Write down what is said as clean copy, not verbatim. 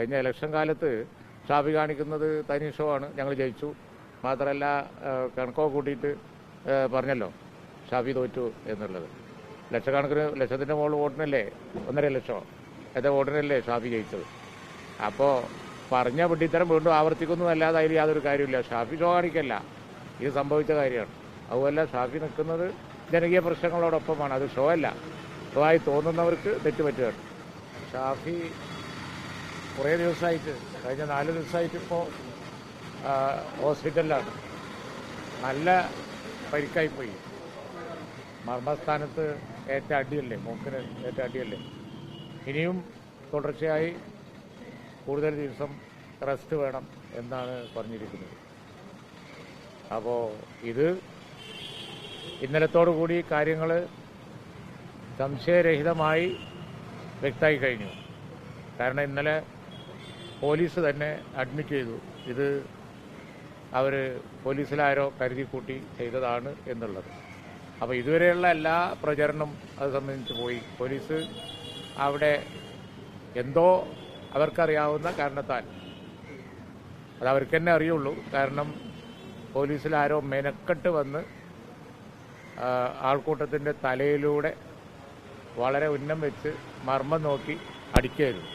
കഴിഞ്ഞ ഇലക്ഷൻ കാലത്ത് ഷാഫി കാണിക്കുന്നത് തനി ഷോ ആണ്. ഞങ്ങൾ ജയിച്ചു, മാത്രമല്ല കണക്കോ കൂട്ടിയിട്ട് പറഞ്ഞല്ലോ ഷാഫി തോറ്റു എന്നുള്ളത്. ലക്ഷത്തിൻ്റെ മുകളിൽ വോട്ടിനല്ലേ, 1.5 ലക്ഷം വോട്ടിനല്ലേ ഷാഫി ജയിച്ചത്. അപ്പോൾ പറഞ്ഞ വിഡ്ഢിത്തരം വീണ്ടും ആവർത്തിക്കുന്നതല്ലാതെ അതിൽ യാതൊരു കാര്യമില്ല. ഷാഫി ഷോ കാണിക്കല്ല, ഇത് സംഭവിച്ച കാര്യമാണ്. അതുപോലെ ഷാഫി നിൽക്കുന്നത് ജനകീയ പ്രശ്നങ്ങളോടൊപ്പമാണ്, അത് ഷോ അല്ല. ഷോ ആയി തോന്നുന്നവർക്ക് തെറ്റുപറ്റുകയാണ്. ഷാഫി കുറേ ദിവസമായിട്ട്, കഴിഞ്ഞ 4 ദിവസമായിട്ട് ഇപ്പോൾ ഹോസ്പിറ്റലിലാണ്. നല്ല പരിക്കായിപ്പോയി. മർമ്മസ്ഥാനത്ത് ഏറ്റ അടിയല്ലേ, മൂക്കിന് ഏറ്റ അടിയല്ലേ. ഇനിയും തുടർച്ചയായി കൂടുതൽ ദിവസം റെസ്റ്റ് വേണം എന്നാണ് പറഞ്ഞിരിക്കുന്നത്. അപ്പോൾ ഇത് ഇന്നലത്തോടു കൂടി കാര്യങ്ങൾ സംശയരഹിതമായി വ്യക്തമായി കഴിഞ്ഞു. കാരണം ഇന്നലെ പോലീസ് തന്നെ അഡ്മിറ്റ് ചെയ്തു ഇത് അവർ പോലീസിലാരോ കരുതി കൂട്ടി ചെയ്തതാണ് എന്നുള്ളത്. അപ്പോൾ ഇതുവരെയുള്ള എല്ലാ പ്രചരണം അത് സംബന്ധിച്ച് പോയി. പോലീസ് അവിടെ എന്തോ അവർക്കറിയാവുന്ന കാരണത്താൽ, അത് അവർക്ക് തന്നെ അറിയുള്ളൂ, കാരണം പോലീസിലാരോ മെനക്കെട്ട് വന്ന് ആൾക്കൂട്ടത്തിൻ്റെ തലയിലൂടെ വളരെ ഉന്നം വെച്ച് മർമ്മം നോക്കി അടിക്കുകയായിരുന്നു.